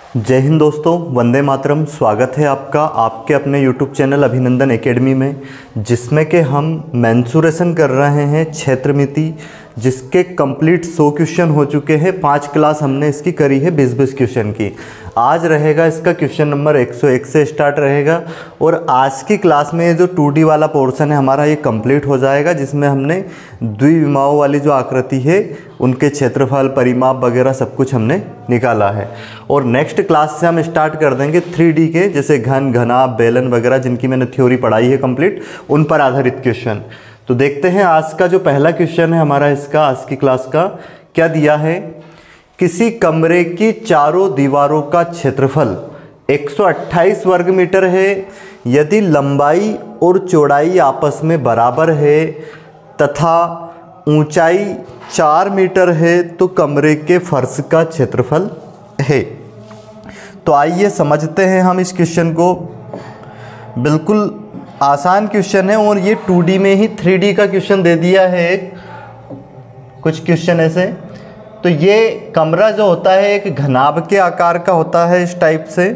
जय हिंद दोस्तों, वंदे मातरम। स्वागत है आपका आपके अपने YouTube चैनल अभिनंदन एकेडमी में, जिसमें कि हम मेंसुरेशन कर रहे हैं क्षेत्रमिति, जिसके कंप्लीट 100 क्वेश्चन हो चुके हैं। 5 क्लास हमने इसकी करी है 20-20 क्वेश्चन की। आज रहेगा इसका क्वेश्चन नंबर 101 से स्टार्ट रहेगा और आज की क्लास में ये जो 2D वाला पोर्शन है हमारा ये कंप्लीट हो जाएगा, जिसमें हमने द्विविमाओं वाली जो आकृति है उनके क्षेत्रफल, परिमाप वगैरह सब कुछ हमने निकाला है। और नेक्स्ट क्लास से हम स्टार्ट कर देंगे 3D के, जैसे घन, घनाभ, बेलन वगैरह, जिनकी मैंने थ्योरी पढ़ाई है कंप्लीट, उन पर आधारित क्वेश्चन। तो देखते हैं आज का जो पहला क्वेश्चन है हमारा इसका, आज की क्लास का क्या दिया है। किसी कमरे की चारों दीवारों का क्षेत्रफल 128 वर्ग मीटर है। यदि लंबाई और चौड़ाई आपस में बराबर है तथा ऊंचाई 4 मीटर है तो कमरे के फर्श का क्षेत्रफल है। तो आइए समझते हैं हम इस क्वेश्चन को। बिल्कुल आसान क्वेश्चन है और ये 2D में ही 3D का क्वेश्चन दे दिया है एक, कुछ क्वेश्चन ऐसे। तो ये कमरा जो होता है एक घनाभ के आकार का होता है इस टाइप से।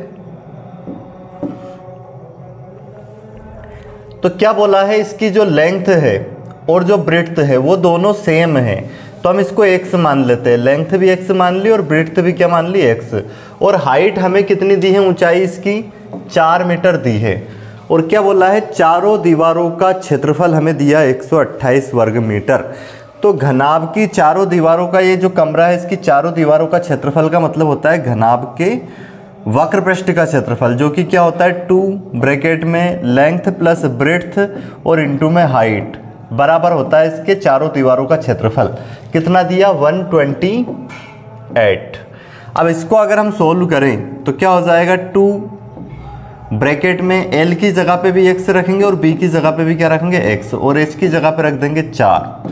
तो क्या बोला है, इसकी जो लेंथ है और जो ब्रेड्थ है वो दोनों सेम है, तो हम इसको x मान लेते हैं। लेंथ भी x मान ली और ब्रेड्थ भी क्या मान ली, x। और हाइट हमें कितनी दी है, ऊंचाई इसकी 4 मीटर दी है। और क्या बोला है, चारों दीवारों का क्षेत्रफल हमें दिया 128 वर्ग मीटर। तो घनाभ की चारों दीवारों का, ये जो कमरा है इसकी चारों दीवारों का क्षेत्रफल का मतलब होता है घनाभ के वक्र पृष्ठ का क्षेत्रफल, जो कि क्या होता है 2 ब्रैकेट में लेंथ प्लस ब्रेड्थ और इनटू में हाइट बराबर होता है इसके चारों दीवारों का क्षेत्रफल। कितना दिया, 128। अब इसको अगर हम सोल्व करें तो क्या हो जाएगा, 2 ब्रैकेट में L की जगह पे भी x रखेंगे और B की जगह पे भी क्या रखेंगे, x, और H की जगह पे रख देंगे 4।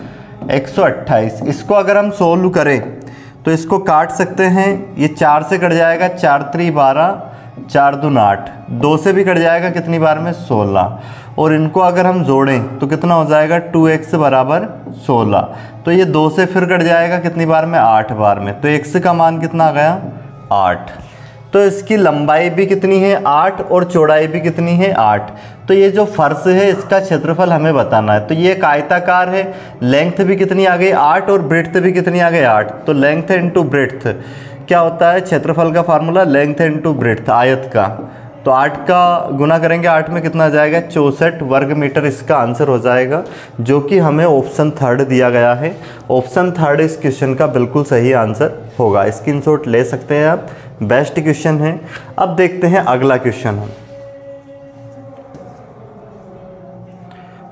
128 इसको अगर हम सोल्व करें तो इसको काट सकते हैं। ये 4 से कट जाएगा, 4 3 12, 4 2 8, 2 से भी कट जाएगा कितनी बार में, 16। और इनको अगर हम जोड़ें तो कितना हो जाएगा, 2x बराबर 16। तो ये 2 से फिर कट जाएगा कितनी बार में, 8 बार में। तो x का मान कितना आ गया, 8। तो इसकी लंबाई भी कितनी है, 8, और चौड़ाई भी कितनी है, 8। तो ये जो फर्श है इसका क्षेत्रफल हमें बताना है। तो ये एक आयताकार है, लेंथ भी कितनी आ गई, 8, और ब्रेड्थ भी कितनी आ गई, 8। तो लेंथ इनटू ब्रेड्थ क्या होता है, क्षेत्रफल का फार्मूला लेंथ इनटू ब्रेड्थ आयत का। तो 8 का गुना करेंगे 8 में कितना आ जाएगा, 64 वर्ग मीटर इसका आंसर हो जाएगा, जो कि हमें ऑप्शन 3 दिया गया है। ऑप्शन 3 इस क्वेश्चन का बिल्कुल सही आंसर होगा। स्क्रीनशॉट ले सकते हैं आप, बेस्ट क्वेश्चन है। अब देखते हैं अगला क्वेश्चन हम।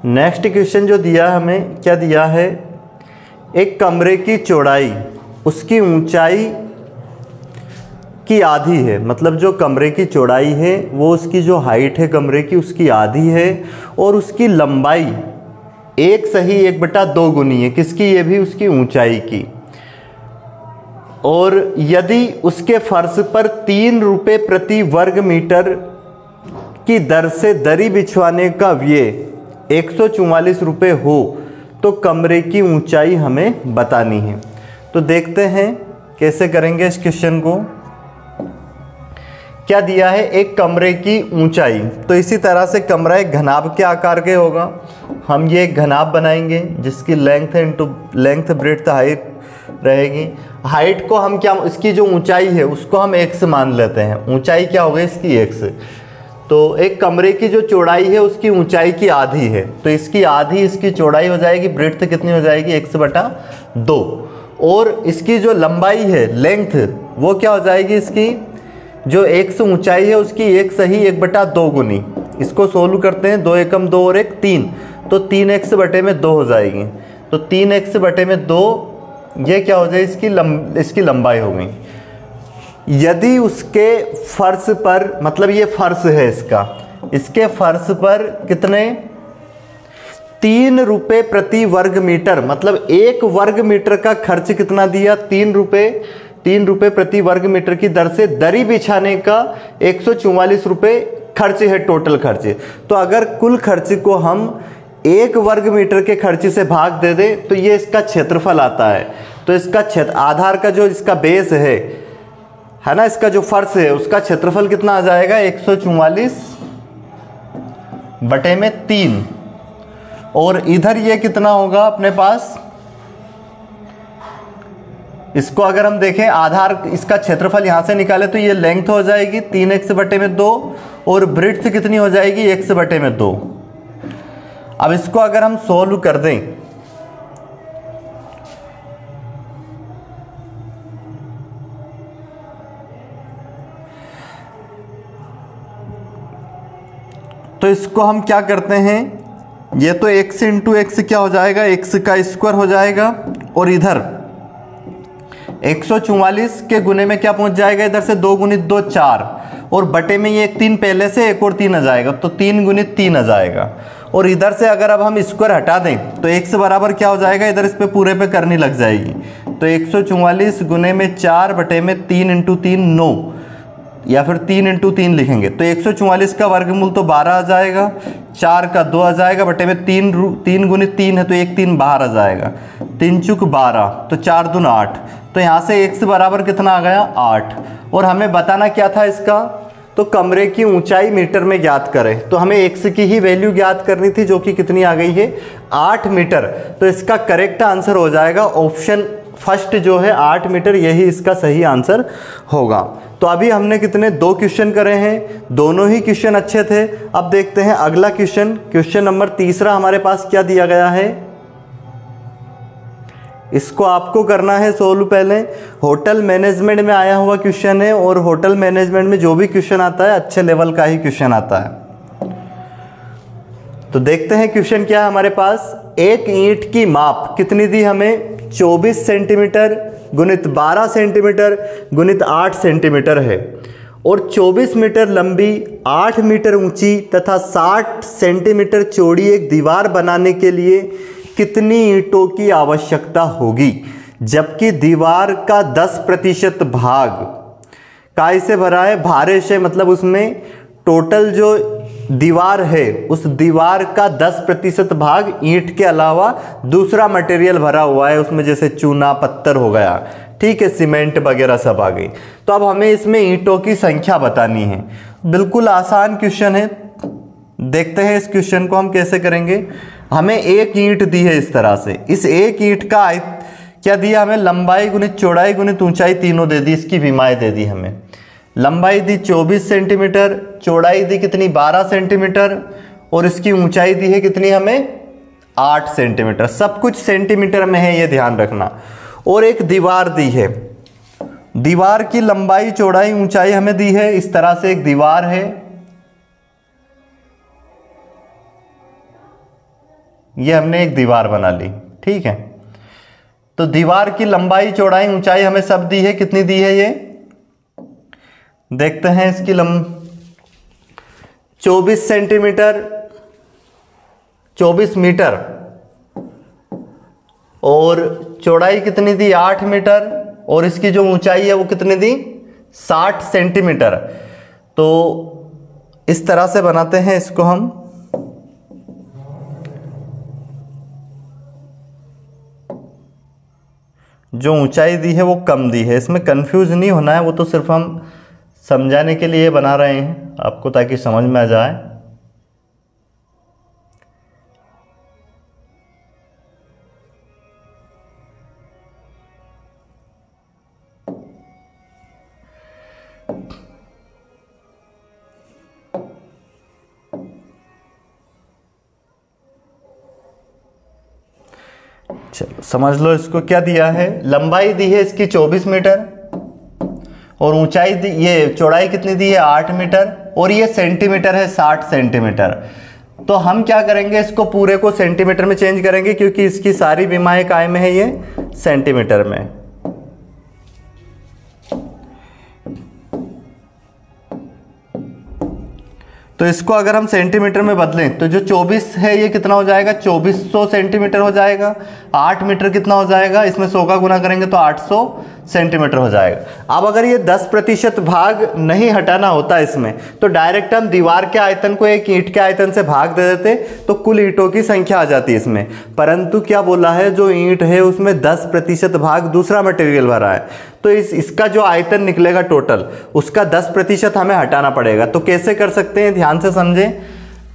नेक्स्ट क्वेश्चन जो दिया हमें, क्या दिया है, एक कमरे की चौड़ाई उसकी ऊंचाई की आधी है। मतलब जो कमरे की चौड़ाई है वो उसकी जो हाइट है कमरे की उसकी आधी है, और उसकी लंबाई 1 सही 1/2 गुनी है किसकी, ये भी उसकी ऊंचाई की। और यदि उसके फर्श पर 3 रुपये प्रति वर्ग मीटर की दर से दरी बिछवाने का व्यय 144 रुपये हो तो कमरे की ऊंचाई हमें बतानी है। तो देखते हैं कैसे करेंगे इस क्वेश्चन को। क्या दिया है, एक कमरे की ऊंचाई। तो इसी तरह से कमरा एक घनाभ के आकार के होगा। हम ये एक घनाभ बनाएंगे जिसकी length into length breadth height रहेगी। हाइट को हम क्या, इसकी जो ऊंचाई है उसको हम x मान लेते हैं। ऊंचाई क्या हो गई इसकी, x। तो एक कमरे की जो चौड़ाई है उसकी ऊंचाई की आधी है, तो इसकी आधी इसकी चौड़ाई हो जाएगी। ब्रेड्थ कितनी हो जाएगी, 1/2। और इसकी जो लंबाई है लेंथ, वो क्या हो जाएगी, इसकी जो x ऊंचाई है उसकी 1 सही 1/2 गुनी। इसको सोल्व करते हैं, 2 एकम 2 और 1 3, तो 3x/2 हो जाएगी। तो 3x/2 ये क्या हो जाए, इसकी लंबाई हो गई। यदि उसके फर्श पर, मतलब ये फर्श है इसका, इसके फर्श पर कितने, 3 रुपये प्रति वर्ग मीटर, मतलब 1 वर्ग मीटर का खर्च कितना दिया, 3 रुपये प्रति वर्ग मीटर की दर से दरी बिछाने का 144 रुपये खर्च है, टोटल खर्च। तो अगर कुल खर्च को हम 1 वर्ग मीटर के खर्च से भाग दे दें तो ये इसका क्षेत्रफल आता है। तो इसका क्षेत्र, आधार का जो इसका बेस है है ना, इसका जो फर्श है उसका क्षेत्रफल कितना आ जाएगा 144/3। और इधर ये कितना होगा अपने पास, इसको अगर हम देखें आधार, इसका क्षेत्रफल यहां से निकाले तो ये लेंथ हो जाएगी 3x/2 और ब्रेड्थ कितनी हो जाएगी x/2। अब इसको अगर हम सोल्व कर दें तो इसको हम क्या करते हैं, ये तो x इंटू एक्स क्या हो जाएगा, x का स्क्वायर हो जाएगा और इधर 144 के गुने में क्या पहुंच जाएगा, इधर से 2 गुणित 2 4 और बटे में ये 3 पहले से, एक और 3 आ जाएगा तो 3 गुणित 3 आ जाएगा। और इधर से अगर अब हम स्क्वायर हटा दें तो x बराबर क्या हो जाएगा, इधर इस पे पूरे पे करनी लग जाएगी। तो 144 गुने में 4 बटे में 3 इंटू 3 9 या फिर 3 इंटू 3 लिखेंगे तो 144 का वर्गमूल तो 12 आ जाएगा, 4 का 2 आ जाएगा बटे में 3 गुणित 3 है तो 1 3 बाहर आ जाएगा, 3 चुक 12 तो 4 दून 8। तो यहाँ से x बराबर कितना आ गया 8। और हमें बताना क्या था इसका, तो कमरे की ऊंचाई मीटर में ज्ञात करें। तो हमें x की ही वैल्यू ज्ञात करनी थी जो कि कितनी आ गई है 8 मीटर। तो इसका करेक्ट आंसर हो जाएगा ऑप्शन फर्स्ट जो है 8 मीटर, यही इसका सही आंसर होगा। तो अभी हमने कितने 2 क्वेश्चन करे हैं, दोनों ही क्वेश्चन अच्छे थे। अब देखते हैं अगला क्वेश्चन, क्वेश्चन नंबर 3 हमारे पास क्या दिया गया है, इसको आपको करना है सोल्व। पहले होटल मैनेजमेंट में आया हुआ क्वेश्चन है और होटल मैनेजमेंट में जो भी क्वेश्चन आता है अच्छे लेवल का ही क्वेश्चन आता है। तो देखते हैं क्वेश्चन क्या है हमारे पास। एक ईंट की माप कितनी दी हमें, 24 सेंटीमीटर गुणित 12 सेंटीमीटर गुणित 8 सेंटीमीटर है और 24 मीटर लंबी, 8 मीटर ऊंची तथा 60 सेंटीमीटर चौड़ी एक दीवार बनाने के लिए कितनी ईंटों की आवश्यकता होगी, जबकि दीवार का 10% भाग काय से भरा है, भारे से, मतलब उसमें टोटल जो दीवार है उस दीवार का 10% भाग ईंट के अलावा दूसरा मटेरियल भरा हुआ है, उसमें जैसे चूना पत्थर हो गया, ठीक है, सीमेंट वगैरह सब आ गई। तो अब हमें इसमें ईंटों की संख्या बतानी है। बिल्कुल आसान क्वेश्चन है, देखते हैं इस क्वेश्चन को हम कैसे करेंगे। हमें एक ईंट दी है इस तरह से, इस एक ईंट का क्या दिया हमें, लंबाई गुणित चौड़ाई गुणित ऊंचाई तीनों दे दी, इसकी विमाएं दे दी हमें। लंबाई दी 24 सेंटीमीटर, चौड़ाई दी कितनी 12 सेंटीमीटर और इसकी ऊंचाई दी है कितनी हमें 8 सेंटीमीटर। सब कुछ सेंटीमीटर में है, ये ध्यान रखना। और एक दीवार दी है, दीवार की लंबाई चौड़ाई ऊंचाई हमें दी है, इस तरह से एक दीवार है, ये हमने एक दीवार बना ली, ठीक है। तो दीवार की लंबाई चौड़ाई ऊंचाई हमें सब दी है, कितनी दी है ये देखते हैं। इसकी 24 सेंटीमीटर, 24 मीटर और चौड़ाई कितनी दी 8 मीटर और इसकी जो ऊंचाई है वो कितनी दी 60 सेंटीमीटर। तो इस तरह से बनाते हैं इसको हम। जो ऊंचाई दी है वो कम दी है, इसमें कंफ्यूज नहीं होना है, वो तो सिर्फ हम समझाने के लिए बना रहे हैं आपको ताकि समझ में आ जाए। चलो समझ लो इसको क्या दिया है। लंबाई दी है इसकी 24 मीटर और ऊंचाई दी, ये चौड़ाई कितनी दी है 8 मीटर और ये सेंटीमीटर है 60 सेंटीमीटर। तो हम क्या करेंगे, इसको पूरे को सेंटीमीटर में चेंज करेंगे क्योंकि इसकी सारी विमाएं काय में है, ये सेंटीमीटर में। तो इसको अगर हम सेंटीमीटर में बदलें तो जो 24 है ये कितना हो जाएगा 2400 सेंटीमीटर हो जाएगा। 8 मीटर कितना हो जाएगा, इसमें 100 का गुना करेंगे तो 800 सेंटीमीटर हो जाएगा। अब अगर ये 10% भाग नहीं हटाना होता इसमें, तो डायरेक्ट हम दीवार के आयतन को एक ईंट के आयतन से भाग दे देते तो कुल ईंटों की संख्या आ जाती है इसमें। परंतु क्या बोला है, जो ईंट है उसमें 10% भाग दूसरा मटेरियल भरा है, तो इसका जो आयतन निकलेगा टोटल, उसका 10% हमें हटाना पड़ेगा। तो कैसे कर सकते हैं, ध्यान से समझें।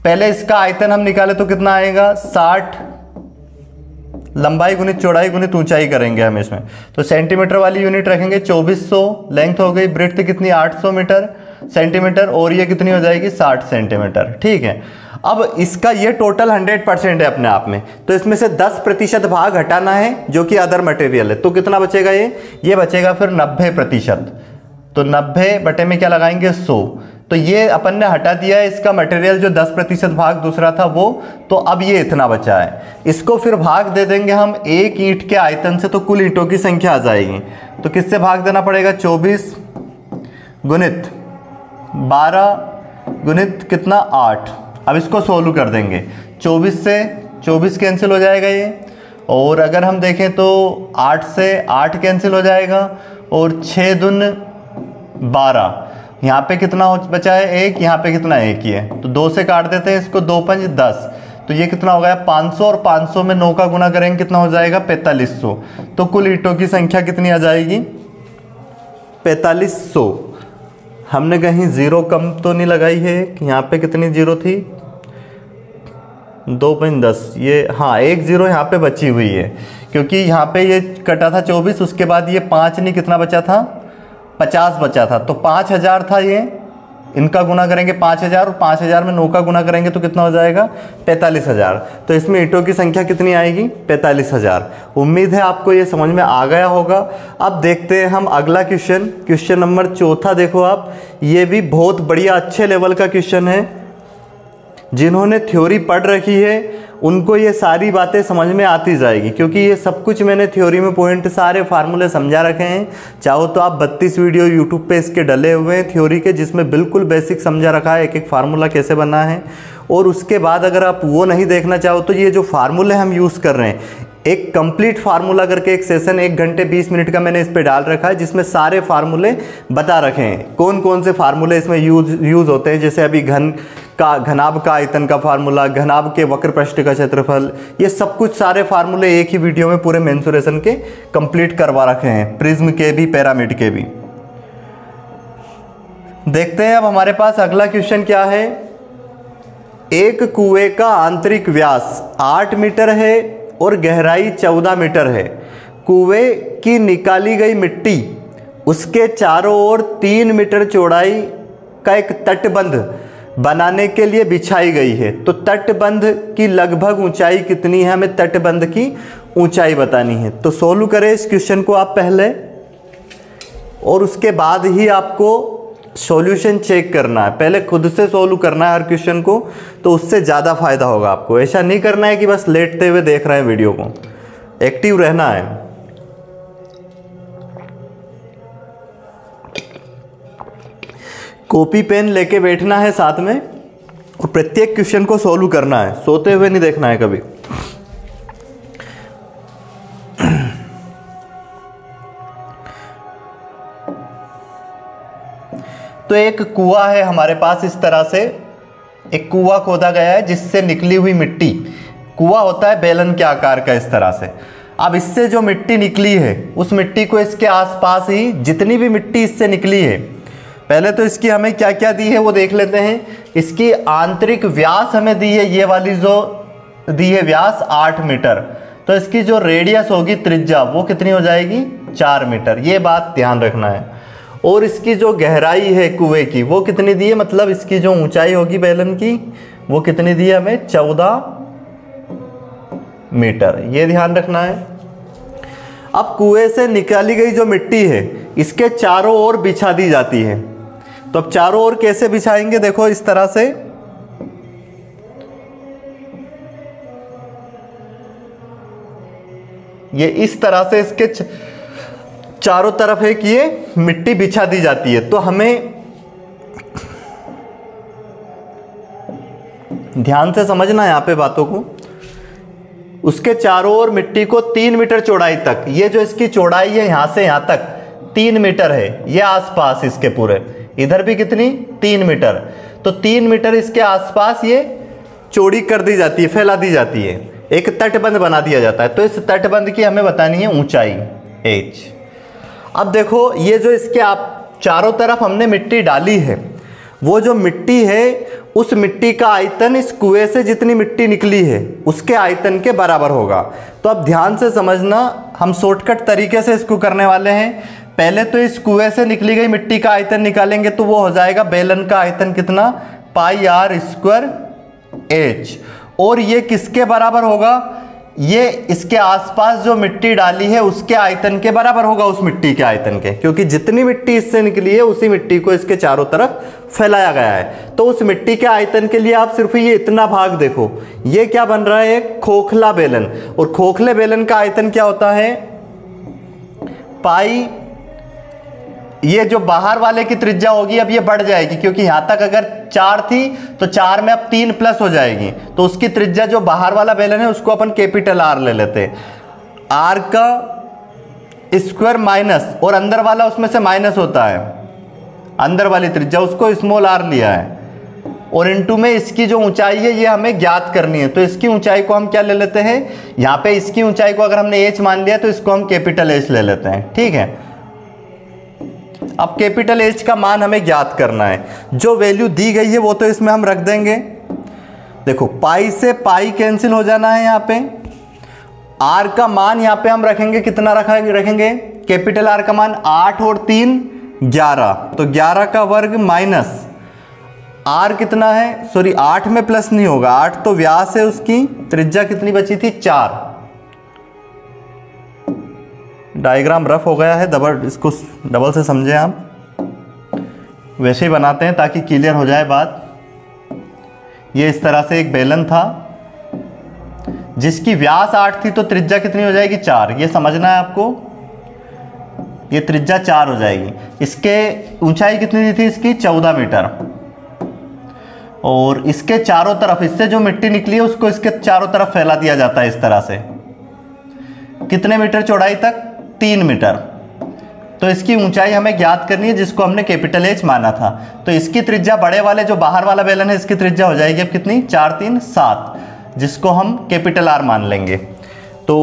पहले इसका आयतन हम निकाले तो कितना आएगा, 60 लंबाई गुणित चौड़ाई गुणित ऊंचाई करेंगे हम इसमें। तो सेंटीमीटर वाली यूनिट रखेंगे, 2400 लेंथ हो गई, ब्रेड्थ कितनी 800 मीटर सेंटीमीटर, और ये कितनी हो जाएगी 60 सेंटीमीटर। ठीक है, अब इसका ये टोटल 100% है अपने आप में, तो इसमें से 10% भाग हटाना है जो कि अदर मटेरियल है। तो कितना बचेगा, ये बचेगा फिर 90%। तो 90 बटे में क्या लगाएंगे 100, तो ये अपन ने हटा दिया है इसका मटेरियल जो 10% भाग दूसरा था वो। तो अब ये इतना बचा है, इसको फिर भाग दे देंगे हम एक ईंट के आयतन से, तो कुल ईंटों की संख्या आ जाएगी। तो किससे भाग देना पड़ेगा, 24 गुणित 12 गुणित कितना 8। अब इसको सोल्व कर देंगे, 24 से 24 कैंसिल हो जाएगा ये, और अगर हम देखें तो 8 से 8 कैंसिल हो जाएगा, और 6 दून 12, यहाँ पे कितना बचा है 1, यहाँ पे कितना 1 ही है, तो 2 से काट देते हैं इसको, 2 5 10, तो ये कितना हो गया 500, और 500 में 9 का गुना करेंगे कितना हो जाएगा 4500। तो कुल ईंटों की संख्या कितनी आ जाएगी 4500। हमने कहीं जीरो कम तो नहीं लगाई है, कि यहाँ पे कितनी जीरो थी, 2 5 10, ये हाँ 1 जीरो यहाँ पे बची हुई है, क्योंकि यहाँ पे ये कटा था 24, उसके बाद ये 5 नहीं कितना बचा था 50 बचा था, तो 5000 था ये, इनका गुना करेंगे 5000, और 5000 में 9 का गुना करेंगे तो कितना हो जाएगा 45000। तो इसमें ईंटों की संख्या कितनी आएगी 45000। उम्मीद है आपको ये समझ में आ गया होगा। अब देखते हैं हम अगला क्वेश्चन, क्वेश्चन नंबर 4 देखो आप, ये भी बहुत बढ़िया अच्छे लेवल का क्वेश्चन है। जिन्होंने थ्योरी पढ़ रखी है उनको ये सारी बातें समझ में आती जाएगी, क्योंकि ये सब कुछ मैंने थ्योरी में पॉइंट सारे फार्मूले समझा रखे हैं। चाहो तो आप 32 वीडियो यूट्यूब पे इसके डले हुए हैं थ्योरी के, जिसमें बिल्कुल बेसिक समझा रखा है, एक एक फार्मूला कैसे बना है। और उसके बाद अगर आप वो नहीं देखना चाहो तो ये जो फार्मूले हम यूज़ कर रहे हैं, एक कंप्लीट फार्मूला करके एक सेशन 1 घंटे 20 मिनट का मैंने इस पे डाल रखा है, जिसमें सारे फार्मूले बता रखे हैं, कौन कौन से फार्मूले इसमें यूज़ होते हैं। जैसे अभी घनाभ का आयतन का फार्मूला, घनाभ के वक्र पृष्ठ का क्षेत्रफल, ये सब कुछ सारे फार्मूले एक ही वीडियो में पूरे मेंसुरेशन के कंप्लीट करवा रखे हैं, प्रिज्म के भी पिरामिड के भी। देखते हैं अब हमारे पास अगला क्वेश्चन क्या है। एक कुएं का आंतरिक व्यास 8 मीटर है और गहराई 14 मीटर है। कुएं की निकाली गई मिट्टी उसके चारों ओर 3 मीटर चौड़ाई का एक तटबंध बनाने के लिए बिछाई गई है। तो तटबंध की लगभग ऊंचाई कितनी है, हमें तटबंध की ऊंचाई बतानी है। तो सोल्व करें इस क्वेश्चन को आप पहले, और उसके बाद ही आपको सॉल्यूशन चेक करना है। पहले खुद से सोल्व करना है हर क्वेश्चन को, तो उससे ज़्यादा फायदा होगा आपको। ऐसा नहीं करना है कि बस लेटते हुए देख रहे हैं वीडियो को, एक्टिव रहना है। कॉपी पेन लेके बैठना है साथ में, और प्रत्येक क्वेश्चन को सोल्व करना है, सोते हुए नहीं देखना है कभी। तो एक कुआं है हमारे पास, इस तरह से एक कुआं खोदा गया है जिससे निकली हुई मिट्टी, कुआं होता है बेलन के आकार का इस तरह से। अब इससे जो मिट्टी निकली है उस मिट्टी को इसके आसपास ही जितनी भी मिट्टी इससे निकली है, पहले तो इसकी हमें क्या क्या दी है वो देख लेते हैं। इसकी आंतरिक व्यास हमें दी है, ये वाली जो दी है व्यास 8 मीटर, तो इसकी जो रेडियस होगी त्रिज्या वो कितनी हो जाएगी 4 मीटर, ये बात ध्यान रखना है। और इसकी जो गहराई है कुएं की वो कितनी दी है, मतलब इसकी जो ऊंचाई होगी बेलन की वो कितनी दी है हमें 14 मीटर, ये ध्यान रखना है। अब कुएं से निकाली गई जो मिट्टी है इसके चारों ओर बिछा दी जाती है। तो अब चारों ओर कैसे बिछाएंगे, देखो इस तरह से, ये इस तरह से इसके चारों तरफ है कि ये मिट्टी बिछा दी जाती है। तो हमें ध्यान से समझना है यहाँ पे बातों को। उसके चारों ओर मिट्टी को 3 मीटर चौड़ाई तक, ये जो इसकी चौड़ाई है यहाँ से यहाँ तक, 3 मीटर है, ये आसपास इसके पूरे, इधर भी कितनी 3 मीटर, तो 3 मीटर इसके आसपास ये चौड़ी कर दी जाती है, फैला दी जाती है, एक तटबंध बना दिया जाता है। तो इस तटबंध की हमें बतानी है ऊंचाई h। अब देखो ये जो इसके आप चारों तरफ हमने मिट्टी डाली है, वो जो मिट्टी है उस मिट्टी का आयतन इस कुएं से जितनी मिट्टी निकली है उसके आयतन के बराबर होगा। तो अब ध्यान से समझना, हम शॉर्टकट तरीके से इसको करने वाले हैं। पहले तो इस कुएं से निकली गई मिट्टी का आयतन निकालेंगे, तो वो हो जाएगा बेलन का आयतन कितना, पाई आर स्क्वायर एच। और ये किसके बराबर होगा, ये इसके आसपास जो मिट्टी डाली है उसके आयतन के बराबर होगा, उस मिट्टी के आयतन के, क्योंकि जितनी मिट्टी इससे निकली है उसी मिट्टी को इसके चारों तरफ फैलाया गया है। तो उस मिट्टी के आयतन के लिए आप सिर्फ ये इतना भाग देखो, ये क्या बन रहा है, एक खोखला बेलन। और खोखले बेलन का आयतन क्या होता है, पाई, ये जो बाहर वाले की त्रिज्या होगी अब ये बढ़ जाएगी, क्योंकि यहां तक अगर 4 थी तो 4 में अब 3 प्लस हो जाएगी, तो उसकी त्रिज्या जो बाहर वाला बेलन है उसको अपन कैपिटल आर ले लेते हैं, आर का स्क्वायर माइनस, और अंदर वाला उसमें से माइनस होता है, अंदर वाली त्रिज्या उसको स्मॉल आर लिया है, और इनटू में इसकी जो ऊंचाई है ये हमें ज्ञात करनी है। तो इसकी ऊंचाई को हम क्या ले लेते हैं, यहाँ पे इसकी ऊंचाई को अगर हमने एच मान लिया तो इसको हम कैपिटल एच ले लेते हैं, ठीक है। अब कैपिटल एच का मान हमें ज्ञात करना है, जो वैल्यू दी गई है वो तो इसमें हम रख देंगे। देखो पाई से पाई कैंसिल हो जाना है, यहाँ पे आर का मान यहाँ पे हम रखेंगे, कितना रखेंगे, कैपिटल आर का मान 8 और 3 11, तो 11 का वर्ग माइनस आर कितना है, सॉरी 8 में प्लस नहीं होगा, 8 तो व्यास है, उसकी त्रिज्या कितनी बची थी 4। डायग्राम रफ हो गया है, इसको डबल से समझें आप, वैसे ही बनाते हैं ताकि क्लियर हो जाए बात। ये इस तरह से एक बेलन था जिसकी व्यास 8 थी, तो त्रिज्या कितनी हो जाएगी 4, ये समझना है आपको, ये त्रिज्या 4 हो जाएगी। इसके ऊंचाई कितनी दी थी इसकी 14 मीटर, और इसके चारों तरफ, इससे जो मिट्टी निकली है उसको इसके चारों तरफ फैला दिया जाता है इस तरह से, कितने मीटर चौड़ाई तक, 3 मीटर। तो इसकी ऊंचाई हमें ज्ञात करनी है जिसको हमने कैपिटल एच माना था। तो इसकी त्रिज्या, बड़े वाले जो बाहर वाला बेलन है इसकी त्रिज्या हो जाएगी अब कितनी, 4 3 7, जिसको हम कैपिटल आर मान लेंगे। तो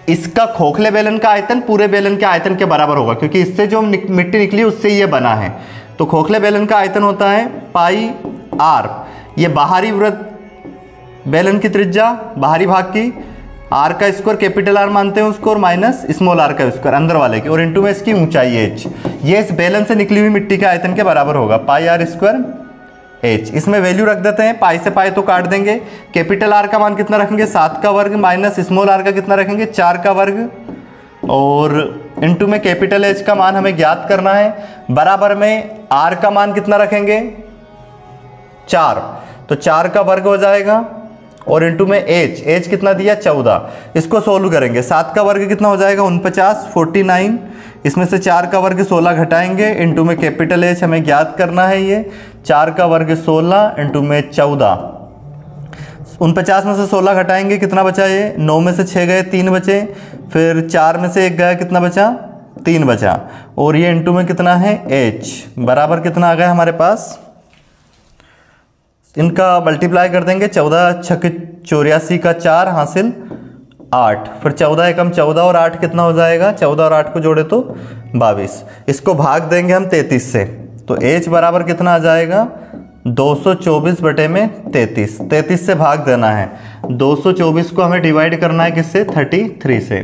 इसका खोखले बेलन का आयतन पूरे बेलन के आयतन के बराबर होगा, क्योंकि इससे जो मिट्टी निकली उससे ये बना है। तो खोखले बेलन का आयतन होता है पाई आर, ये बाहरी वृत्त बेलन की त्रिज्या, बाहरी भाग की, आर का स्क्वायर कैपिटल आर मानते हैं उसको, और माइनस स्मॉल आर का स्क्वायर अंदर वाले की, और इनटू में इसकी ऊंचाई एच, ये इस बेलन से निकली हुई मिट्टी के आयतन के बराबर होगा, पाई आर स्क्वायर एच। इसमें वैल्यू रख देते हैं, पाई से पाई तो काट देंगे, कैपिटल आर का मान कितना रखेंगे 7 का वर्ग, माइनस स्मॉल आर का कितना रखेंगे 4 का वर्ग, और इनटू में कैपिटल एच का मान हमें ज्ञात करना है, बराबर में आर का मान कितना रखेंगे 4, तो 4 का वर्ग हो जाएगा, और इनटू में एच कितना दिया 14, इसको सोल्व करेंगे, 7 का वर्ग कितना हो जाएगा 49 49, इसमें से 4 का वर्ग 16 घटाएंगे, इनटू में कैपिटल एच हमें ज्ञात करना है, ये 4 का वर्ग 16 इनटू में 14, 49 में से 16 घटाएंगे कितना बचा, ये 9 में से 6 गए 3 बचे, फिर 4 में से 1 गया कितना बचा 3 बचा, और ये इनटू में कितना है एच, बराबर कितना आ गया हमारे पास, इनका मल्टीप्लाई कर देंगे, 14 छक 84 का 4 हासिल 8, फिर 14 एकम 14 और 8 कितना हो जाएगा, 14 और 8 को जोड़े तो 22, इसको भाग देंगे हम 33 से, तो h बराबर कितना आ जाएगा 224 बटे में 33 से भाग देना है, 224 को हमें डिवाइड करना है किससे 33 से,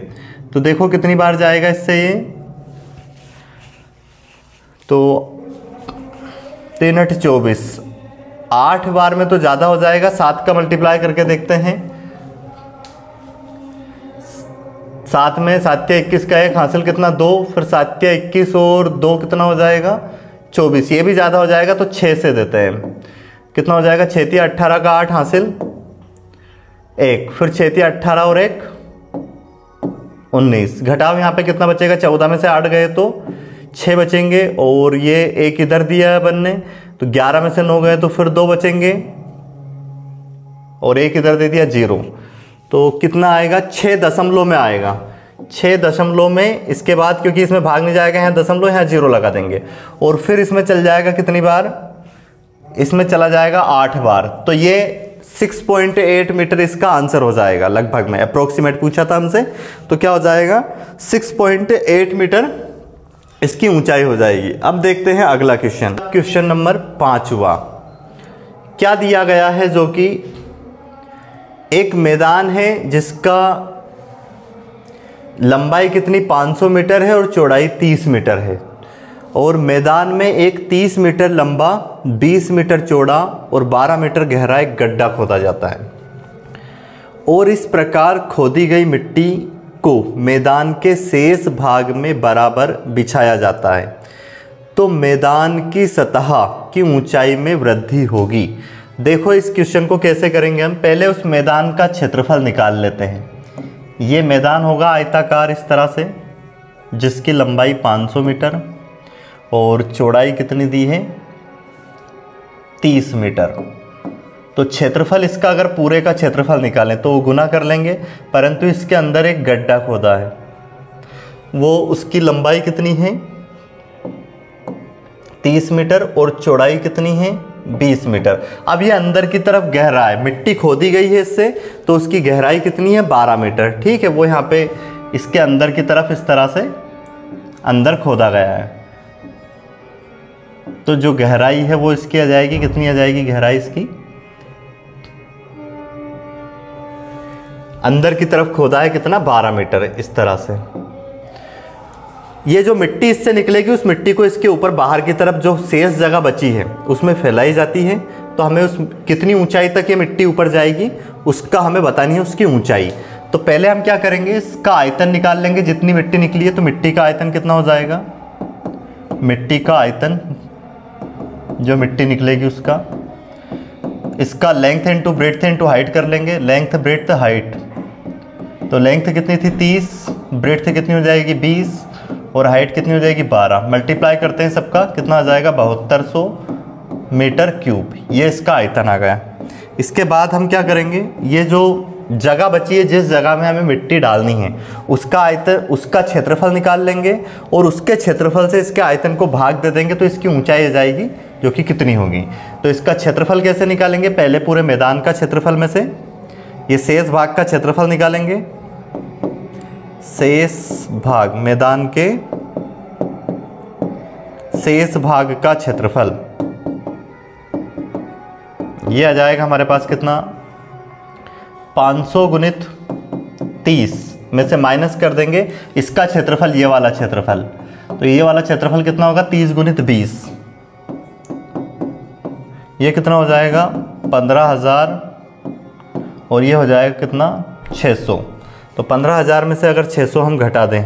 तो देखो कितनी बार जाएगा इससे ये, तो 3 8 24, 8 बार में तो ज़्यादा हो जाएगा, 7 का मल्टीप्लाई करके देखते हैं, 7 में 7 या 21 का 1 हासिल कितना 2, फिर 7 या 21 और 2 कितना हो जाएगा 24, ये भी ज़्यादा हो जाएगा तो 6 से देते हैं, कितना हो जाएगा 6 या 18 का 8 हासिल 1, फिर 6 या 18 और 1 19, घटाओ यहाँ पे कितना बचेगा, 14 में से 8 गए तो 6 बचेंगे, और ये 1 इधर दिया है बनने, तो 11 में से 9 गए तो फिर 2 बचेंगे, और 1 इधर दे दिया 0, तो कितना आएगा 6 दशमलव में आएगा, 6 दशमलव में, इसके बाद क्योंकि इसमें भाग नहीं जाएगा, यहाँ दशमलव, यहाँ 0 लगा देंगे, और फिर इसमें चल जाएगा कितनी बार, इसमें चला जाएगा 8 बार। तो ये 6.8 मीटर इसका आंसर हो जाएगा लगभग में, अप्रोक्सीमेट पूछा था हमसे, तो क्या हो जाएगा 6.8 मीटर इसकी ऊंचाई हो जाएगी। अब देखते हैं अगला क्वेश्चन, क्वेश्चन नंबर 5वां। क्या दिया गया है, जो कि एक मैदान है जिसका लंबाई कितनी 500 मीटर है और चौड़ाई 30 मीटर है, और मैदान में एक 30 मीटर लंबा, 20 मीटर चौड़ा और 12 मीटर गहरा एक गड्ढा खोदा जाता है, और इस प्रकार खोदी गई मिट्टी को मैदान के शेष भाग में बराबर बिछाया जाता है, तो मैदान की सतह की ऊंचाई में वृद्धि होगी। देखो इस क्वेश्चन को कैसे करेंगे हम, पहले उस मैदान का क्षेत्रफल निकाल लेते हैं। ये मैदान होगा आयताकार इस तरह से, जिसकी लंबाई 500 मीटर और चौड़ाई कितनी दी है 30 मीटर। तो क्षेत्रफल इसका अगर पूरे का क्षेत्रफल निकालें तो वो गुना कर लेंगे, परंतु इसके अंदर एक गड्ढा खोदा है, वो उसकी लंबाई कितनी है 30 मीटर और चौड़ाई कितनी है 20 मीटर। अब ये अंदर की तरफ गहरा है, मिट्टी खोदी गई है इससे, तो उसकी गहराई कितनी है 12 मीटर। ठीक है, वो यहाँ पे इसके अंदर की तरफ इस तरह से अंदर खोदा गया है, तो जो गहराई है वो इसकी आ जाएगी, कितनी आ जाएगी गहराई इसकी, अंदर की तरफ खोदा है कितना 12 मीटर इस तरह से। ये जो मिट्टी इससे निकलेगी, उस मिट्टी को इसके ऊपर बाहर की तरफ जो शेष जगह बची है उसमें फैलाई जाती है, तो हमें उस कितनी ऊंचाई तक ये मिट्टी ऊपर जाएगी उसका हमें बतानी है उसकी ऊंचाई। तो पहले हम क्या करेंगे, इसका आयतन निकाल लेंगे, जितनी मिट्टी निकली है, तो मिट्टी का आयतन कितना हो जाएगा, मिट्टी का आयतन जो मिट्टी निकलेगी उसका, इसका length into breadth into height कर लेंगे, लेंथ ब्रेड्थ हाइट। तो लेंथ कितनी थी 30, ब्रेड्थ कितनी हो जाएगी 20 और हाइट कितनी हो जाएगी 12। मल्टीप्लाई करते हैं सबका, कितना आ जाएगा 7200 मीटर क्यूब। ये इसका आयतन आ गया। इसके बाद हम क्या करेंगे, ये जो जगह बची है जिस जगह में हमें मिट्टी डालनी है उसका आयतन, उसका क्षेत्रफल निकाल लेंगे और उसके क्षेत्रफल से इसके आयतन को भाग दे देंगे, तो इसकी ऊंचाई आ जाएगी जो कि कितनी होगी। तो इसका क्षेत्रफल कैसे निकालेंगे, पहले पूरे मैदान का क्षेत्रफल में से ये शेष भाग का क्षेत्रफल निकालेंगे, शेष भाग, मैदान के शेष भाग का क्षेत्रफल, ये आ जाएगा हमारे पास कितना 500 गुणित 30 में से माइनस कर देंगे इसका क्षेत्रफल, ये वाला क्षेत्रफल, तो ये वाला क्षेत्रफल कितना होगा 30 गुणित 20, ये कितना हो जाएगा 15,000 और ये हो जाएगा कितना 600। तो 15,000 में से अगर 600 हम घटा दें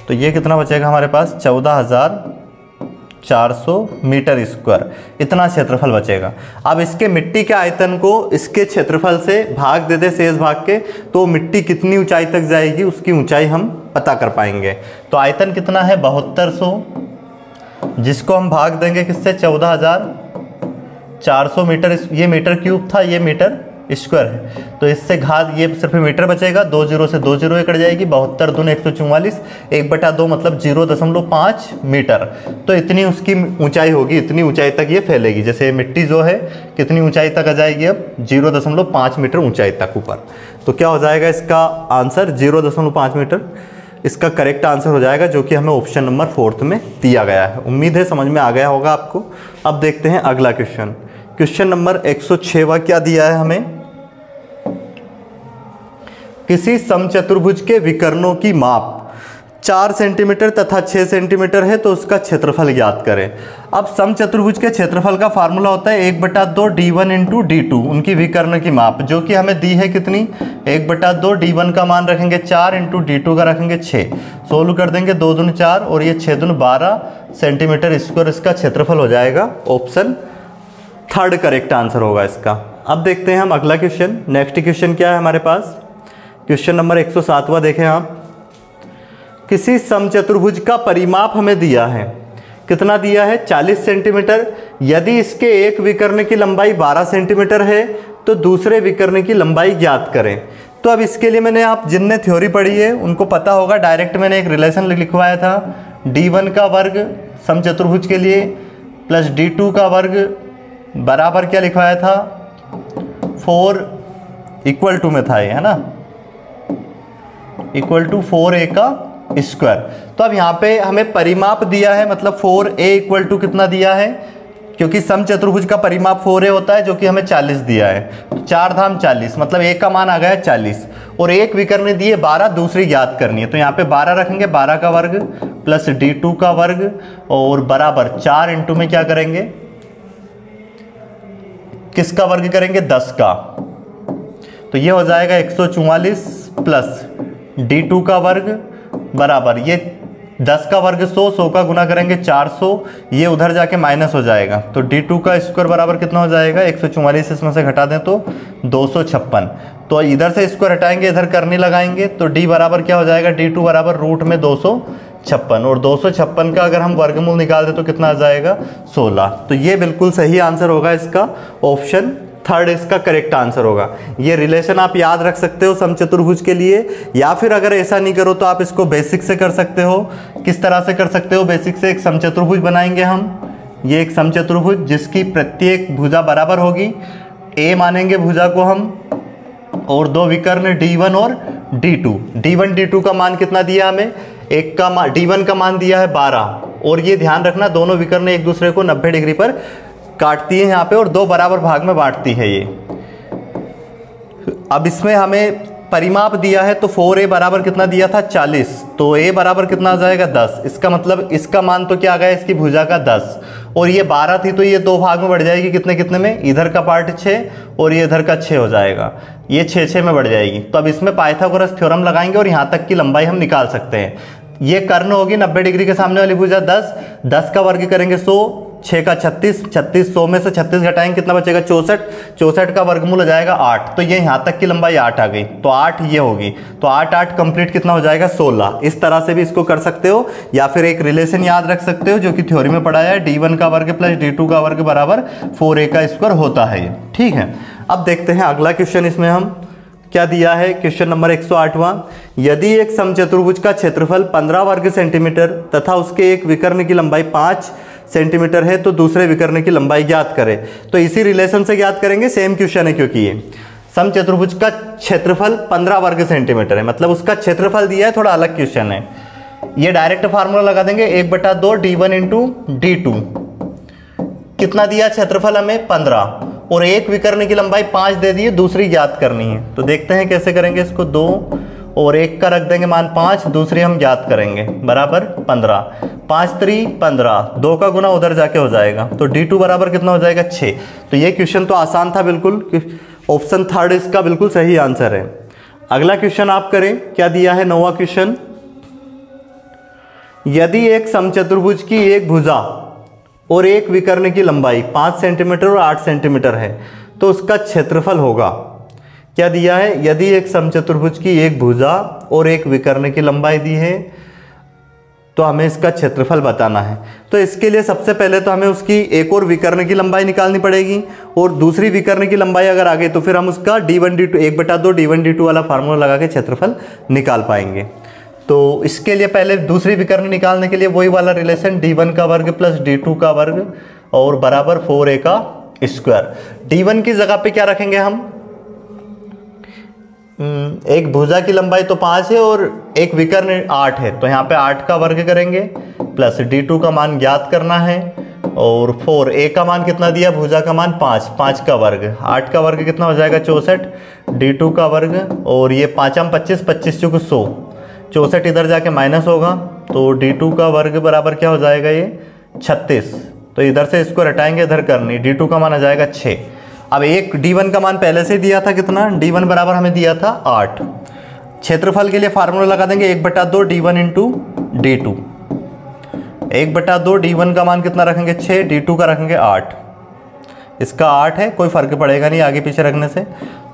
तो ये कितना बचेगा हमारे पास 14,400 मीटर स्क्वायर, इतना क्षेत्रफल बचेगा। अब इसके मिट्टी के आयतन को इसके क्षेत्रफल से भाग दे दे शेष भाग के, तो मिट्टी कितनी ऊंचाई तक जाएगी उसकी ऊंचाई हम पता कर पाएंगे। तो आयतन कितना है 7200, जिसको हम भाग देंगे किससे 14,400 मीटर, ये मीटर क्यूब था, ये मीटर स्क्वायर है, तो इससे घात ये सिर्फ मीटर बचेगा, 2 जीरो से 2 जीरो कट जाएगी, 72 दूनी 144, 1/2 मतलब 0.5 मीटर। तो इतनी उसकी ऊंचाई होगी, इतनी ऊंचाई तक ये फैलेगी। जैसे मिट्टी जो है कितनी ऊंचाई तक आ जाएगी अब 0.5 मीटर ऊंचाई तक ऊपर। तो क्या हो जाएगा इसका आंसर 0.5 मीटर इसका करेक्ट आंसर हो जाएगा, जो कि हमें ऑप्शन नंबर 4 में दिया गया है। उम्मीद है समझ में आ गया होगा आपको। अब देखते हैं अगला क्वेश्चन, क्वेश्चन नंबर 106वां क्या दिया है हमें, किसी समचतुर्भुज के विकर्णों की माप 4 सेंटीमीटर तथा 6 सेंटीमीटर है, तो उसका क्षेत्रफल ज्ञात करें। अब समचतुर्भुज के क्षेत्रफल का फार्मूला होता है 1/2 d1 इंटू d2, उनकी विकर्ण की माप जो कि हमें दी है कितनी 1/2, d1 का मान रखेंगे 4 इंटू d2 का रखेंगे 6, सोल्व कर देंगे 2 दूनी 4 और ये 6 दूनी 12 सेंटीमीटर स्क्वायर इसका क्षेत्रफल हो जाएगा। ऑप्शन 3 करेक्ट आंसर होगा इसका। अब देखते हैं हम अगला क्वेश्चन। नेक्स्ट क्वेश्चन क्या है हमारे पास, क्वेश्चन नंबर 107वां देखें आप। किसी समचतुर्भुज का परिमाप हमें दिया है, कितना दिया है 40 सेंटीमीटर। यदि इसके एक विकर्ण की लंबाई 12 सेंटीमीटर है तो दूसरे विकर्ण की लंबाई ज्ञात करें। तो अब इसके लिए मैंने, आप जिनने थ्योरी पढ़ी है उनको पता होगा, डायरेक्ट मैंने एक रिलेशन लिखवाया था, d1 का वर्ग समचतुर्भुज के लिए प्लस d2 का वर्ग बराबर क्या लिखवाया था, 4 इक्वल टू में था ये, है ना, इक्वल टू 4a का स्क्वायर। तो अब यहाँ पे हमें परिमाप दिया है, मतलब 4a इक्वल टू कितना दिया है, क्योंकि समचतुर्भुज का परिमाप 4a होता है, जो कि हमें 40 दिया है। तो 4 धाम 40, मतलब a का मान आ गया 40, और एक विकर्ण दी है 12, दूसरी ज्ञात करनी है। तो यहाँ पे 12 रखेंगे, 12 का वर्ग प्लस d2 का वर्ग और बराबर 4 इंटू में क्या करेंगे, किसका वर्ग करेंगे, 10 का। तो ये हो जाएगा 144 प्लस d2 का वर्ग बराबर ये 10 का वर्ग 100, 100 का गुना करेंगे 400, ये उधर जाके माइनस हो जाएगा। तो d2 का स्क्वायर बराबर कितना हो जाएगा, 144 इसमें से घटा दें तो 256। तो इधर से स्क्वायर हटाएंगे, इधर करनी लगाएंगे, तो d बराबर क्या हो जाएगा, d2 बराबर रूट में 256, और 256 का अगर हम वर्गमूल निकाल दें तो कितना आ जाएगा, 16। तो ये बिल्कुल सही आंसर होगा इसका, ऑप्शन थर्ड इसका करेक्ट आंसर होगा। ये रिलेशन आप याद रख सकते हो समचतुर्भुज के लिए, या फिर अगर ऐसा नहीं करो तो आप इसको बेसिक से कर सकते हो। किस तरह से कर सकते हो, बेसिक से एक समचतुर्भुज बनाएंगे हम, ये एक समचतुर्भुज जिसकी प्रत्येक भुजा बराबर होगी, a मानेंगे भुजा को हम, और दो विकर्ण d1 और d2। d1 d2 का मान कितना दिया हमें, एक का मान d1 का मान दिया है 12, और ये ध्यान रखना दोनों विकर्ण एक दूसरे को 90 डिग्री पर काटती है यहाँ पे, और दो बराबर भाग में बांटती है ये। अब इसमें हमें परिमाप दिया है, तो 4a बराबर कितना दिया था, 40, तो a बराबर कितना आ जाएगा, 10। इसका मतलब इसका मान तो क्या आ गया, इसकी भुजा का 10, और ये 12 थी तो ये दो भाग में बढ़ जाएगी, कितने कितने में, इधर का पार्ट 6 और ये इधर का 6 हो जाएगा, ये 6 में बढ़ जाएगी। तो अब इसमें पाइथागोरस थ्योरम लगाएंगे और यहाँ तक की लंबाई हम निकाल सकते हैं। ये कर्ण होगी 90 डिग्री के सामने वाली भुजा 10, 10 का वर्ग करेंगे 100, 6 का 36, 36 100 में से 36 घटाएंगे कितना बचेगा, 64, 64 का वर्गमूल हो जाएगा 8। तो ये यहाँ तक की लंबाई 8 आ गई, तो 8 ये होगी, तो 8 8 कंप्लीट कितना हो जाएगा, 16। इस तरह से भी इसको कर सकते हो, या फिर एक रिलेशन याद रख सकते हो जो कि थ्योरी में पढ़ाया है, d1 का वर्ग प्लस d2 का वर्ग बराबर 4a का स्क्वायर होता है ये, ठीक है। अब देखते हैं अगला क्वेश्चन, इसमें हम क्या दिया है, क्वेश्चन नंबर 108वां। यदि एक समचतुर्भुज का क्षेत्रफल 15 वर्ग सेंटीमीटर तथा उसके एक विकर्ण की लंबाई 5 सेंटीमीटर है तो दूसरे विकर्ण की लंबाई ज्ञात करें। तो इसी रिलेशन से ज्ञात करेंगे, सेम क्वेश्चन है, क्योंकि ये समचतुर्भुज का क्षेत्रफल 15 वर्ग सेंटीमीटर है, मतलब उसका क्षेत्रफल दिया है, थोड़ा अलग क्वेश्चन है। ये डायरेक्ट फार्मूला लगा देंगे, 1/2 d1 इंटू d2। कितना दिया क्षेत्रफल हमें, 15, और एक विकर्ण की लंबाई 5 दे दी है, दूसरी ज्ञात करनी है। तो देखते हैं कैसे करेंगे इसको, 2 और 1 का रख देंगे मान 5, दूसरी हम ज्ञात करेंगे बराबर 15, 5 3 15, 2 का गुना उधर जाके हो जाएगा, तो d2 बराबर कितना हो जाएगा, 6। तो ये क्वेश्चन तो आसान था बिल्कुल, ऑप्शन थर्ड इसका बिल्कुल सही आंसर है। अगला क्वेश्चन आप करें, क्या दिया है 9वां क्वेश्चन। यदि एक समचतुर्भुज की एक भुजा और एक विकर्ण की लंबाई 5 सेंटीमीटर और 8 सेंटीमीटर है तो उसका क्षेत्रफल होगा। क्या दिया है, यदि एक समचतुर्भुज की एक भुजा और एक विकर्ण की लंबाई दी है तो हमें इसका क्षेत्रफल बताना है। तो इसके लिए सबसे पहले तो हमें उसकी एक और विकर्ण की लंबाई निकालनी पड़ेगी, और दूसरी विकर्ण की लंबाई अगर आ गई तो फिर हम उसका d1 d2 1/2 d1 d2 वाला फार्मूला लगा के क्षेत्रफल निकाल पाएंगे। तो इसके लिए पहले दूसरी विकर्ण निकालने के लिए वही वाला रिलेशन, d1 का वर्ग प्लस d2 का वर्ग और बराबर 4a का स्क्वायर। d1 की जगह पे क्या रखेंगे हम, एक भुजा की लंबाई तो 5 है और एक विकर्ण 8 है, तो यहाँ पे 8 का वर्ग करेंगे प्लस d2 का मान ज्ञात करना है, और 4a का मान कितना दिया, भुजा का मान 5, 5 का वर्ग, 8 का वर्ग कितना हो जाएगा 64, d2 का वर्ग, और ये 5 25, 25 चुक 100, 64 इधर जाके माइनस होगा, तो d2 का वर्ग बराबर क्या हो जाएगा, ये 36। तो इधर से इसको हटाएंगे, इधर करनी, d2 का मान आ जाएगा 6। अब एक d1 का मान पहले से दिया था कितना, d1 बराबर हमें दिया था 8। क्षेत्रफल के लिए फार्मूला लगा देंगे, 1/2 d1 इंटू d2, 1/2 d1 का मान कितना रखेंगे 6, d2 का रखेंगे 8। इसका 8 है, कोई फर्क पड़ेगा नहीं आगे पीछे रखने से,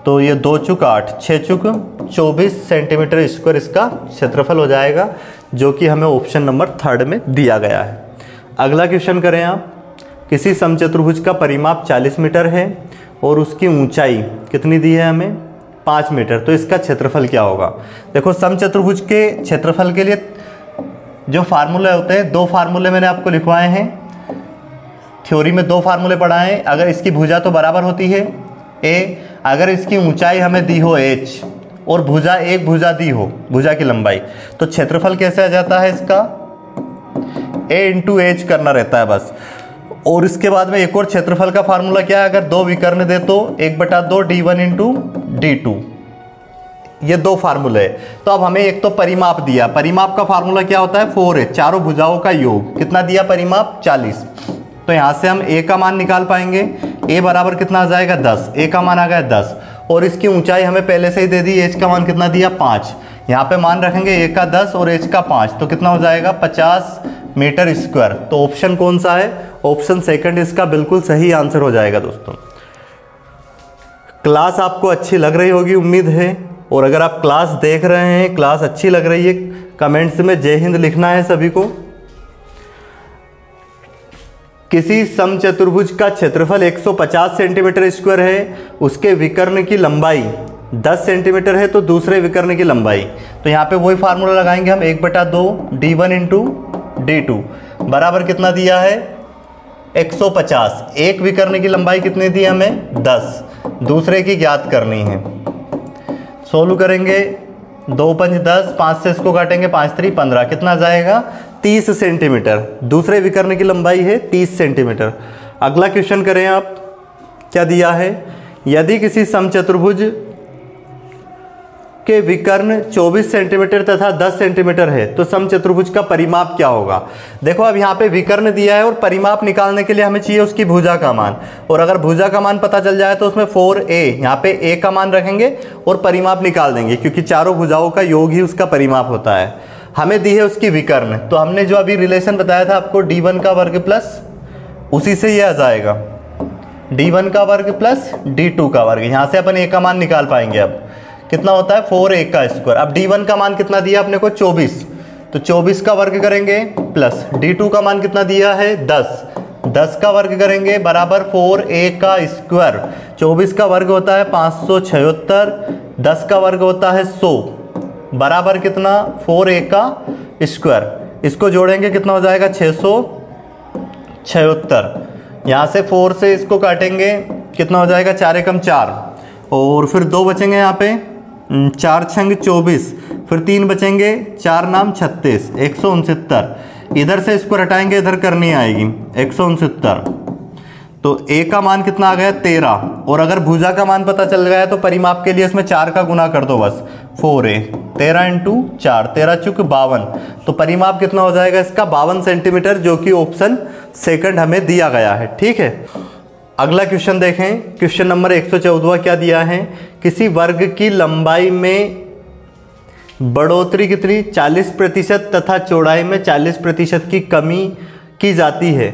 तो ये 2 चुक 8, 6 चुक 24 सेंटीमीटर स्क्वायर इसका क्षेत्रफल हो जाएगा, जो कि हमें ऑप्शन नंबर थर्ड में दिया गया है। अगला क्वेश्चन करें आप। किसी समचतुर्भुज का परिमाप 40 मीटर है और उसकी ऊंचाई कितनी दी है हमें, 5 मीटर। तो इसका क्षेत्रफल क्या होगा? देखो समचतुर्भुज के क्षेत्रफल के लिए जो फार्मूले होते हैं, 2 फार्मूले मैंने आपको लिखवाए हैं, थ्योरी में 2 फार्मूले पढ़ाए हैं। अगर इसकी भुजा तो बराबर होती है ए, अगर इसकी ऊंचाई हमें दी हो h और भुजा एक भुजा दी हो, भुजा की लंबाई, तो क्षेत्रफल कैसे आ जाता है इसका? a इंटू एच करना रहता है बस। और इसके बाद में एक और क्षेत्रफल का फार्मूला क्या है? अगर 2 विकर्ण दे तो 1/2 d1 इंटू d2। ये 2 फार्मूले है। तो अब हमें एक तो परिमाप दिया, परिमाप का फार्मूला क्या होता है? 4 है, चारों भुजाओं का योग। कितना दिया परिमाप? 40। तो यहाँ से हम a का मान निकाल पाएंगे। a बराबर कितना आ जाएगा? 10। a का मान आ गया 10 और इसकी ऊंचाई हमें पहले से ही दे दी, h का मान कितना दिया? 5। यहाँ पे मान रखेंगे a का 10 और h का 5, तो कितना हो जाएगा? 50 मीटर स्क्वायर। तो ऑप्शन कौन सा है? ऑप्शन सेकंड इसका बिल्कुल सही आंसर हो जाएगा दोस्तों। क्लास आपको अच्छी लग रही होगी उम्मीद है, और अगर आप क्लास देख रहे हैं, क्लास अच्छी लग रही है, कमेंट्स में जय हिंद लिखना है सभी को। किसी समचतुर्भुज का क्षेत्रफल 150 सेंटीमीटर स्क्वायर है, उसके विकर्ण की लंबाई 10 सेंटीमीटर है, तो दूसरे विकर्ण की लंबाई, तो यहाँ पे वही फार्मूला लगाएंगे हम, 1/2 d1 इंटू d2 बराबर कितना दिया है? 150। एक विकर्ण की लंबाई कितनी दी हमें? 10। दूसरे की ज्ञात करनी है। सोल्व करेंगे, 2 5 10, 5 से इसको काटेंगे, 5 3 15, कितना जाएगा? 30 सेंटीमीटर। दूसरे विकर्ण की लंबाई है 30 सेंटीमीटर। अगला क्वेश्चन करें आप, क्या दिया है? यदि किसी समचतुर्भुज के विकर्ण 24 सेंटीमीटर तथा 10 सेंटीमीटर है तो समचतुर्भुज का परिमाप क्या होगा? देखो अब यहाँ पे विकर्ण दिया है और परिमाप निकालने के लिए हमें चाहिए उसकी भुजा का मान, और अगर भुजा का मान पता चल जाए तो उसमें 4a, यहाँ पे a का मान रखेंगे और परिमाप निकाल देंगे, क्योंकि चारों भुजाओं का योग ही उसका परिमाप होता है। हमें दी है उसकी विकर्ण, तो हमने जो अभी रिलेशन बताया था आपको d1 का वर्ग प्लस, उसी से ये आ जाएगा d1 का वर्ग प्लस d2 का वर्ग। यहाँ से अपन a का मान निकाल पाएंगे। अब कितना होता है? 4a का स्क्वायर। अब d1 का मान कितना दिया अपने को? 24, तो 24 का वर्ग करेंगे प्लस d2 का मान कितना दिया है? 10। 10 का वर्ग करेंगे बराबर 4a का स्क्वायर। 24 का वर्ग होता है 576, 10 का वर्ग होता है 100 बराबर कितना? 4a का स्क्वायर। इसको जोड़ेंगे कितना हो जाएगा? 676। यहाँ से 4 से इसको काटेंगे, कितना हो जाएगा? 4 एकम 4, और फिर 2 बचेंगे यहाँ पे, 4 छंग 24, फिर 3 बचेंगे, 4 नाम 36, 169। इधर से इसको हटाएंगे, इधर करनी आएगी 169। तो a का मान कितना आ गया? 13। और अगर भुजा का मान पता चल गया तो परिमाप के लिए इसमें 4 का गुना कर दो बस, 4a। 13 इंटू 4, 13 चुक 52। तो परिमाप कितना हो जाएगा इसका? 52 सेंटीमीटर, जो कि ऑप्शन सेकंड हमें दिया गया है। ठीक है, अगला क्वेश्चन देखें। क्वेश्चन नंबर 114 क्या दिया है? किसी वर्ग की लंबाई में बढ़ोतरी कितनी? 40% तथा चौड़ाई में 40% की कमी की जाती है,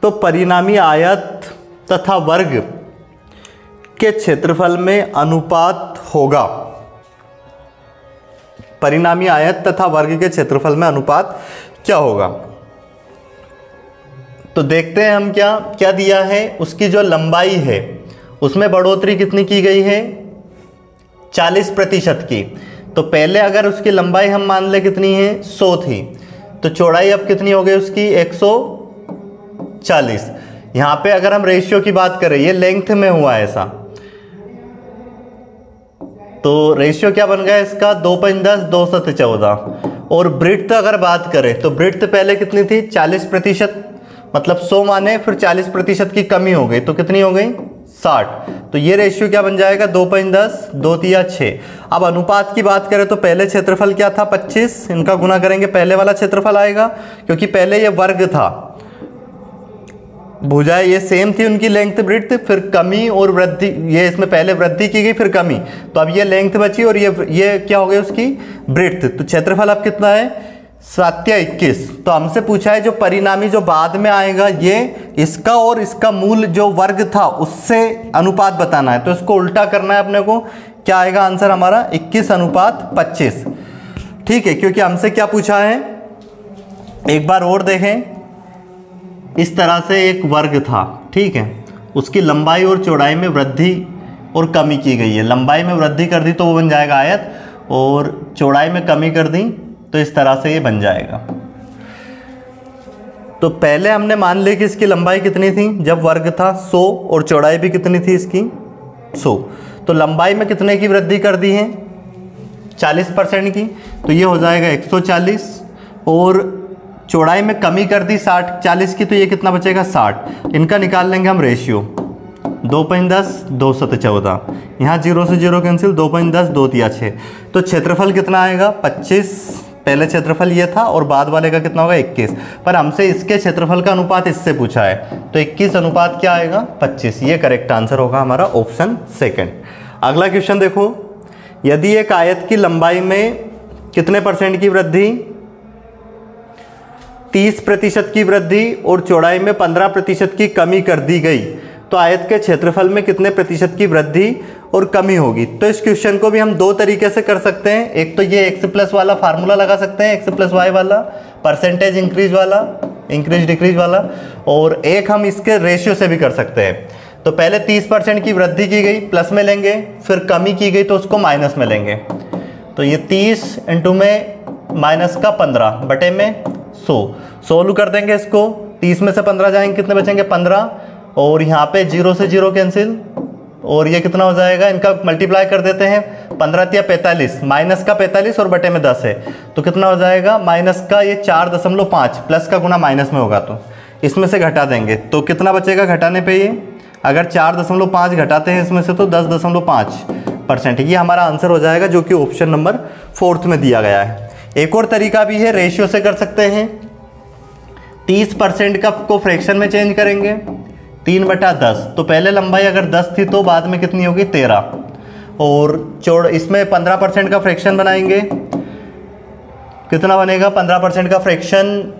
तो परिणामी आयत तथा वर्ग के क्षेत्रफल में अनुपात होगा। परिणामी आयत तथा वर्ग के क्षेत्रफल में अनुपात क्या होगा? तो देखते हैं हम क्या दिया है। उसकी जो लंबाई है उसमें बढ़ोतरी कितनी की गई है? 40% की। तो पहले अगर उसकी लंबाई हम मान ले कितनी है? 100 थी, तो चौड़ाई अब कितनी हो गई उसकी? 140। यहाँ पे अगर हम रेशियो की बात करें, ये लेंथ में हुआ है ऐसा, तो रेशियो क्या बन गया इसका? 2 5 10, 2 7 14। और ब्रिड्थ अगर बात करें तो ब्रिड्थ पहले कितनी थी? 40%, मतलब 100 माने फिर 40% की कमी हो गई, तो कितनी हो गई? 60। तो ये रेशियो क्या बन जाएगा? 2 5 10, 2 3 6। अब अनुपात की बात करें तो पहले क्षेत्रफल क्या था? 25, इनका गुना करेंगे, पहले वाला क्षेत्रफल आएगा, क्योंकि पहले ये वर्ग था, भुजाएं ये सेम थी उनकी लेंथ ब्रिड्थ, फिर कमी और वृद्धि, ये इसमें पहले वृद्धि की गई फिर कमी, तो अब ये लेंथ बची और ये क्या हो गई उसकी? ब्रिड्थ। तो क्षेत्रफल अब कितना है? 7 या 21। तो हमसे पूछा है जो परिणामी जो बाद में आएगा, ये इसका और इसका मूल जो वर्ग था उससे अनुपात बताना है, तो इसको उल्टा करना है अपने को। क्या आएगा आंसर हमारा? 21:25। ठीक है, क्योंकि हमसे क्या पूछा है, एक बार और देखें। इस तरह से एक वर्ग था, ठीक है, उसकी लंबाई और चौड़ाई में वृद्धि और कमी की गई है। लंबाई में वृद्धि कर दी तो वो बन जाएगा आयत, और चौड़ाई में कमी कर दी तो इस तरह से ये बन जाएगा। तो पहले हमने मान ली कि इसकी लंबाई कितनी थी जब वर्ग था 100, और चौड़ाई भी कितनी थी इसकी 100। तो लंबाई में कितने की वृद्धि कर दी है 40% की, तो ये हो जाएगा 140, और चौड़ाई में कमी कर दी 40 की, तो ये कितना बचेगा 60। इनका निकाल लेंगे हम रेशियो, 2.10 2 7 14, यहाँ 0 से 0 कैंसिल, 2.10 2 3 6। तो क्षेत्रफल कितना आएगा 25, पहले क्षेत्रफल ये था और बाद वाले का कितना होगा 21, पर हमसे इसके क्षेत्रफल का अनुपात इससे पूछा है, तो 21 अनुपात क्या आएगा 25। ये करेक्ट आंसर होगा हमारा ऑप्शन सेकंड। अगला क्वेश्चन देखो, यदि एक आयत की लंबाई में कितने % की वृद्धि 30% की वृद्धि और चौड़ाई में 15% की कमी कर दी गई, तो आयत के क्षेत्रफल में कितने प्रतिशत की वृद्धि और कमी होगी। तो इस क्वेश्चन को भी हम दो तरीके से कर सकते हैं। एक तो ये एक्स प्लस वाला फार्मूला लगा सकते हैं, एक्स प्लस वाई वाला, परसेंटेज इंक्रीज वाला, इंक्रीज डिक्रीज वाला, और एक हम इसके रेशियो से भी कर सकते हैं। तो पहले 30% की वृद्धि की गई प्लस में लेंगे, फिर कमी की गई तो उसको माइनस में लेंगे। तो ये 30 इंटू में माइनस का 15 बटे में 100, सोल्व कर देंगे इसको। 30 में से 15 जाएंगे, कितने बचेंगे 15, और यहाँ पे 0 से 0 कैंसिल, और ये कितना हो जाएगा, इनका मल्टीप्लाई कर देते हैं, 15 तिया 45, माइनस का 45 और बटे में 10 है, तो कितना हो जाएगा माइनस का ये 4.5, प्लस का गुना माइनस में होगा तो इसमें से घटा देंगे, तो कितना बचेगा घटाने पे ये, अगर 4.5 घटाते हैं इसमें से तो 10.5%। ये हमारा आंसर हो जाएगा, जो कि ऑप्शन नंबर 4 में दिया गया है। एक और तरीका भी है, रेशियो से कर सकते हैं। 30% का को फ्रैक्शन में चेंज करेंगे, 3/10, तो पहले लंबाई अगर 10 थी तो बाद में कितनी होगी 13, और इसमें 15% का फ्रैक्शन बनाएंगे, कितना बनेगा 15% का फ्रैक्शन,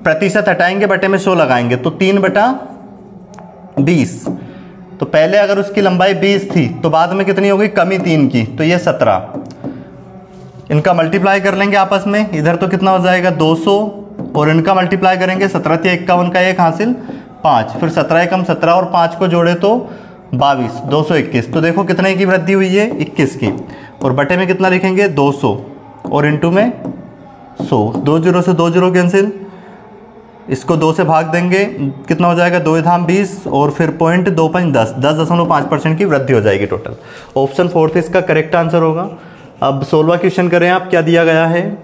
प्रतिशत हटाएंगे बटे में 100 लगाएंगे, तो 3/20। तो पहले अगर उसकी लंबाई 20 थी तो बाद में कितनी होगी कमी 3 की, तो ये 17। इनका मल्टीप्लाई कर लेंगे आपस में, इधर तो कितना हो जाएगा 200, और इनका मल्टीप्लाई करेंगे, 17 तिया 51 का 1 हासिल 5, फिर 17 एकम 17 और 5 को जोड़े तो 22, 221। तो देखो कितने की वृद्धि हुई है 21 की, और बटे में कितना लिखेंगे 200, और इंटू में 100, 2 0 से 2 0 कैंसिल, इसको 2 से भाग देंगे, कितना हो जाएगा 2 धाम 20, और फिर पॉइंट 2.10, 10.5% की वृद्धि हो जाएगी टोटल। ऑप्शन 4 इसका करेक्ट आंसर होगा। अब 16वां क्वेश्चन करें आप, क्या दिया गया है,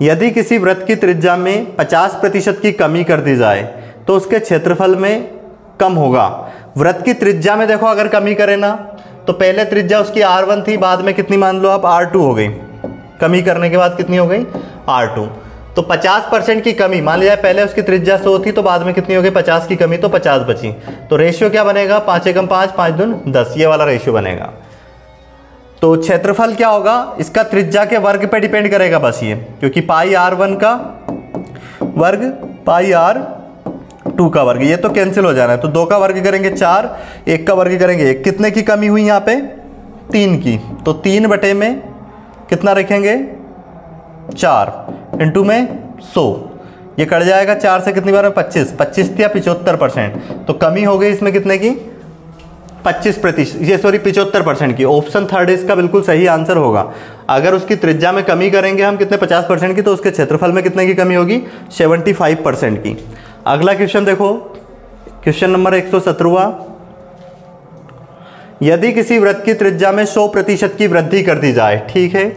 यदि किसी वृत्त की त्रिज्या में 50% की कमी कर दी जाए तो उसके क्षेत्रफल में कम होगा। वृत्त की त्रिज्या में देखो अगर कमी करें ना, तो पहले त्रिज्या उसकी R1 थी, बाद में कितनी मान लो आप R2 हो गई, कमी करने के बाद कितनी हो गई R2। तो 50% की कमी मान लिया, पहले उसकी त्रिज्या 100 थी तो बाद में कितनी हो गई 50 की कमी, तो 50 बची। तो रेशियो क्या बनेगा 5 एकम 5, 5 दून 10, ये वाला रेशियो बनेगा। तो क्षेत्रफल क्या होगा, इसका त्रिज्या के वर्ग पे डिपेंड करेगा बस ये, क्योंकि पाई R1 का वर्ग पाई R2 का वर्ग, ये तो कैंसिल हो जाना है। तो 2 का वर्ग करेंगे 4, 1 का वर्ग करेंगे 1, कितने की कमी हुई यहाँ पे 3 की, तो 3 बटे में कितना रखेंगे 4, इंटू में 100, ये कट जाएगा 4 से कितनी बार 25, 25 या 75%, तो कमी हो गई इसमें कितने की 25%, ये सॉरी 75% की। ऑप्शन 3 इसका बिल्कुल सही आंसर होगा। अगर उसकी त्रिज्या में कमी करेंगे हम कितने 50% की, तो उसके क्षेत्रफल में कितने की कमी होगी 75% की। अगला क्वेश्चन देखो, क्वेश्चन नंबर 117, यदि किसी वृत्त की त्रिज्या में 100% की वृद्धि कर दी जाए, ठीक है,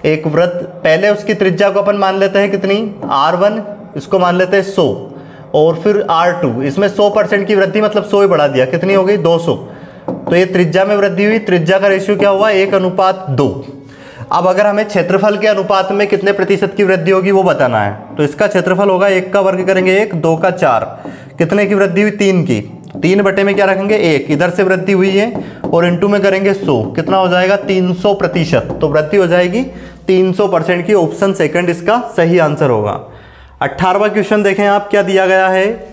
एक वृत्त पहले उसकी त्रिज्या को अपन मान लेते हैं कितनी R1, इसको मान लेते हैं 100, और फिर R2, इसमें 100% की वृद्धि मतलब 100 ही बढ़ा दिया, कितनी हो गई 200। तो ये त्रिज्या में वृद्धि हुई, त्रिज्या का रेशियो क्या हुआ 1:2। अब अगर हमें क्षेत्रफल के अनुपात में कितने प्रतिशत की वृद्धि होगी वो बताना है, तो इसका क्षेत्रफल होगा 1 का वर्ग करेंगे 1, 2 का 4, कितने की वृद्धि हुई 3 की, 3 बटे में क्या रखेंगे 1, इधर से वृद्धि हुई है, और इंटू में करेंगे 100, कितना हो जाएगा 300%, तो वृद्धि हो जाएगी 300% की। ऑप्शन सेकंड इसका सही आंसर होगा। 18वां क्वेश्चन देखें आप, क्या दिया गया है,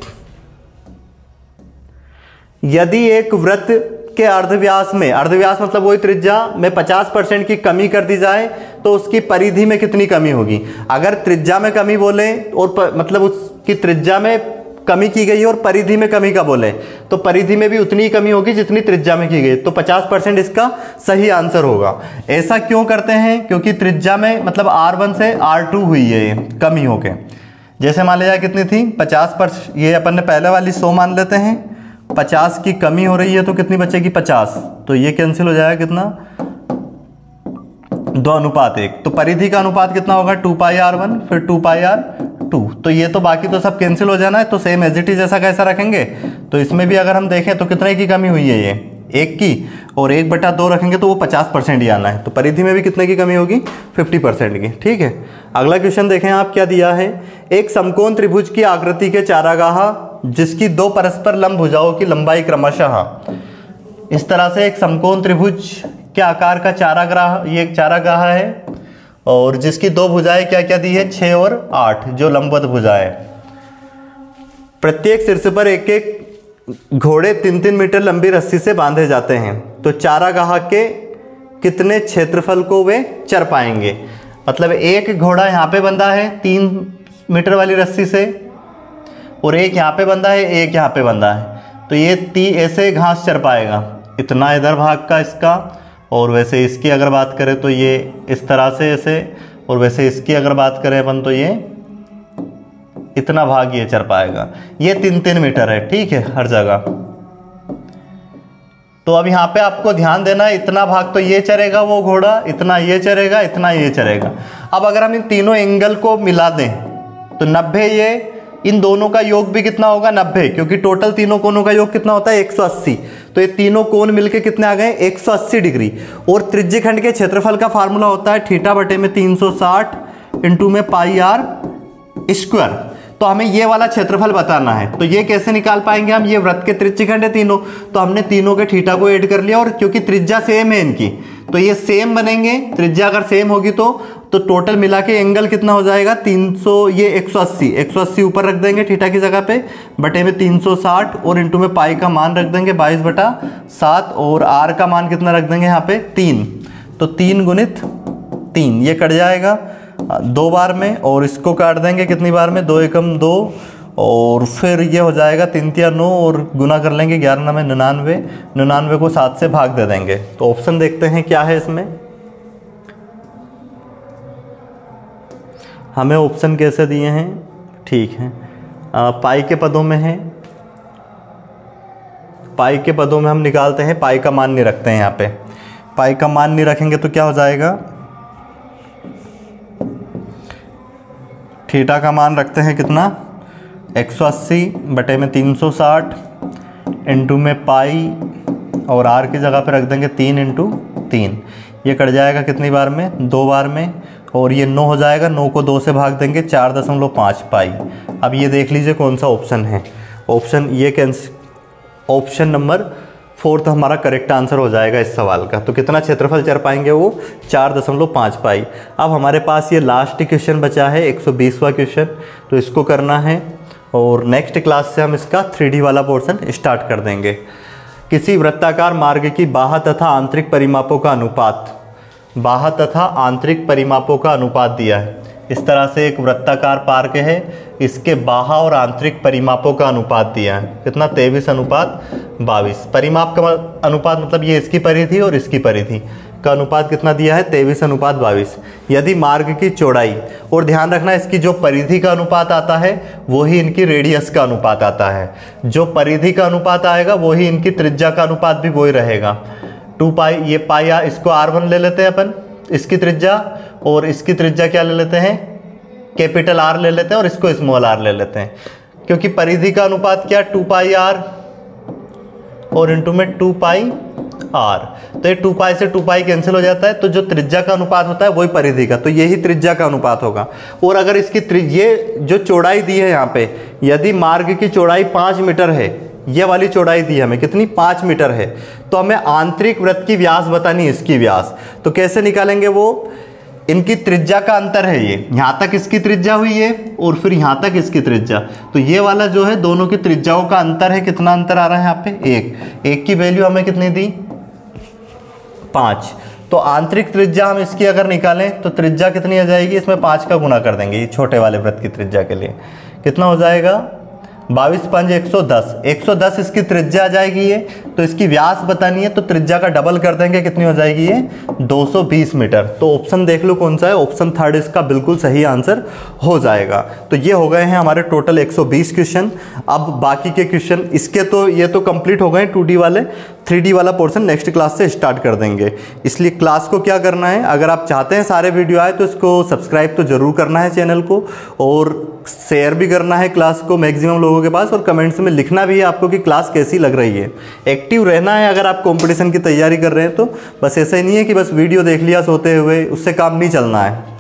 यदि एक वृत्त के अर्धव्यास में, अर्धव्यास मतलब वही त्रिज्या में 50% की कमी कर दी जाए तो उसकी परिधि में कितनी कमी होगी। अगर त्रिज्या में कमी बोले और मतलब उसकी त्रिज्या में कमी की गई है और परिधि में कमी का बोले तो परिधि में भी उतनी ही कमी होगी जितनी त्रिज्या में की गई, तो 50% इसका सही आंसर होगा। ऐसा क्यों करते हैं? क्योंकि त्रिज्या में मतलब R1 से R2 हुई है ये कमी होके। जैसे मान लिया कितनी थी 50%, ये अपन ने पहले वाली 100 मान लेते हैं, 50 की कमी हो रही है तो कितनी बचेगी 50, तो ये कैंसिल हो जाएगा कितना 2:1। तो परिधि का अनुपात कितना होगा 2πr1 फिर 2πr2, तो ये तो बाकी तो सब कैंसिल हो जाना है, तो सेम एज इट इज ऐसा कैसा रखेंगे। तो इसमें भी अगर हम देखें तो कितने की कमी हुई है ये 1 की, और 1/2 रखेंगे तो वो 50% ही आना है, तो परिधि में भी कितने की कमी होगी 50% की। ठीक है, अगला क्वेश्चन देखें आप क्या दिया है। एक समकोण त्रिभुज की आकृति के चारागाह जिसकी 2 परस्पर लंब भुजाओं की लंबाई क्रमशः, इस तरह से एक समकोण त्रिभुज के आकार का चारागाह, ये एक चारागाह है और जिसकी 2 भुजाएं क्या क्या दी है 6 और 8 जो लंबवत भुजाएं, प्रत्येक शीर्ष पर एक एक घोड़े 3-3 मीटर लंबी रस्सी से बांधे जाते हैं, तो चारागाह के कितने क्षेत्रफल को वे चर पाएंगे। मतलब एक घोड़ा यहाँ पे बंधा है 3 मीटर वाली रस्सी से, और एक यहाँ पे बंधा है, एक यहाँ पे बंधा है, तो ये ऐसे घास चर पाएगा, इतना इधर भाग का इसका, और वैसे इसकी अगर बात करें तो ये इस तरह से ऐसे, और वैसे इसकी अगर बात करें अपन तो ये इतना भाग ये चर पाएगा। ये 3-3 मीटर है, ठीक है, हर जगह। तो अब यहाँ पे आपको ध्यान देना है, इतना भाग तो ये चरेगा वो घोड़ा, इतना ये चरेगा, इतना ये चरेगा। अब अगर हम इन तीनों एंगल को मिला दें तो 90, ये इन दोनों का योग भी कितना होगा 90, क्योंकि टोटल तीनों कोणों का योग कितना होता है 180, तो ये तीनों कोण मिलके कितने आ गए 180 डिग्री। और त्रिज्यखंड के क्षेत्रफल का फार्मूला होता है θ/360 इंटू में πr²। तो हमें ये वाला क्षेत्रफल बताना है, तो ये कैसे निकाल पाएंगे हम, ये वृत्त के त्रिज्यखंड है तीनों, तो हमने तीनों के थीटा को ऐड कर लिया, और क्योंकि त्रिज्या सेम है इनकी तो ये सेम बनेंगे। त्रिज्या अगर सेम होगी तो टोटल मिला के एंगल कितना हो जाएगा 300, ये 180 ऊपर रख देंगे थीटा की जगह पे, बटे में 360 और इंटू में पाई का मान रख देंगे 22/7, और आर का मान कितना रख देंगे यहाँ पे 3, तो 3 गुणित 3 ये कट जाएगा 2 बार में, और इसको काट देंगे कितनी बार में 2 एकम 2, और फिर ये हो जाएगा 3×3 9, और गुना कर लेंगे 11 9 99 को 7 से भाग दे देंगे। तो ऑप्शन देखते हैं क्या है इसमें, हमें ऑप्शन कैसे दिए हैं, ठीक है, पाई के पदों में है, पाई के पदों में हम निकालते हैं, पाई का मान नहीं रखते हैं यहाँ पे, पाई का मान नहीं रखेंगे तो क्या हो जाएगा, थीटा का मान रखते हैं कितना 180 बटे में 360 इंटू में पाई, और आर की जगह पे रख देंगे 3×3, ये कट जाएगा कितनी बार में 2 बार में, और ये 9 हो जाएगा, 9 को 2 से भाग देंगे 4.5 पाई। अब ये देख लीजिए कौन सा ऑप्शन है, ऑप्शन ये ऑप्शन नंबर 4 हमारा करेक्ट आंसर हो जाएगा इस सवाल का। तो कितना क्षेत्रफल चर पाएंगे वो 4.5 पाई। अब हमारे पास ये लास्ट क्वेश्चन बचा है 120वां क्वेश्चन, तो इसको करना है, और नेक्स्ट क्लास से हम इसका 3D वाला पोर्शन स्टार्ट कर देंगे। किसी वृत्ताकार मार्ग की बाह्य तथा आंतरिक परिमापों का अनुपात, बाह्य तथा आंतरिक परिमापों का अनुपात दिया है। इस तरह से एक वृत्ताकार पार्क है, इसके बाह्य और आंतरिक परिमापों का अनुपात दिया है कितना 23:22। परिमाप का अनुपात मतलब ये इसकी परिधि और इसकी परिधि का अनुपात कितना दिया है 23:22। यदि मार्ग की चौड़ाई, और ध्यान रखना इसकी जो परिधि का अनुपात आता है वही इनकी रेडियस का अनुपात आता है, जो परिधि का अनुपात आएगा वही इनकी त्रिज्या का अनुपात भी वही रहेगा 2 पाई। ये पाई इसको R1 ले लेते हैं अपन, इसकी त्रिज्या, और इसकी त्रिज्या क्या ले लेते हैं कैपिटल R ले लेते हैं, और इसको स्मॉल r ले लेते हैं, क्योंकि परिधि का अनुपात क्या 2πr और इंटू में 2πr, तो ये 2π से 2π कैंसिल हो जाता है, तो जो त्रिज्या का अनुपात होता है वही परिधि का, तो यही त्रिज्या का अनुपात होगा। और अगर इसकी ये जो चौड़ाई दी है यहाँ पे, यदि मार्ग की चौड़ाई 5 मीटर है, ये वाली चौड़ाई दी हमें कितनी 5 मीटर है, तो हमें आंतरिक वृत्त की व्यास बतानी है, इसकी व्यास। तो कैसे निकालेंगे वो, इनकी त्रिज्या का अंतर है, ये यहाँ तक इसकी त्रिज्या हुई है और फिर यहाँ तक इसकी त्रिज्या, तो ये वाला जो है दोनों की त्रिज्याओं का अंतर है। कितना अंतर आ रहा है यहाँ पे 1 की वैल्यू हमें कितनी दी 5। तो आंतरिक त्रिज्या हम इसकी अगर निकालें तो त्रिज्या कितनी आ जाएगी, इसमें 5 का गुना कर देंगे, ये छोटे वाले वृत्त की त्रिज्या के लिए कितना हो जाएगा 22 5 110, 110 इसकी त्रिज्या आ जाएगी ये, तो इसकी व्यास बतानी है तो त्रिज्या का डबल कर देंगे, कितनी हो जाएगी ये 220 मीटर। तो ऑप्शन देख लो कौन सा है, ऑप्शन थर्ड इसका बिल्कुल सही आंसर हो जाएगा। तो ये हो गए हैं हमारे टोटल 120 क्वेश्चन। अब बाकी के क्वेश्चन इसके तो ये तो कंप्लीट हो गए 2D वाले, 3D वाला पोर्शन नेक्स्ट क्लास से स्टार्ट कर देंगे। इसलिए क्लास को क्या करना है, अगर आप चाहते हैं सारे वीडियो आए तो इसको सब्सक्राइब तो जरूर करना है चैनल को, और शेयर भी करना है क्लास को मैक्सिमम लोगों के पास, और कमेंट्स में लिखना भी है आपको कि क्लास कैसी लग रही है। एक्टिव रहना है अगर आप कंपटीशन की तैयारी कर रहे हैं तो, बस ऐसा ही नहीं है कि बस वीडियो देख लिया सोते हुए, उससे काम नहीं चलना है।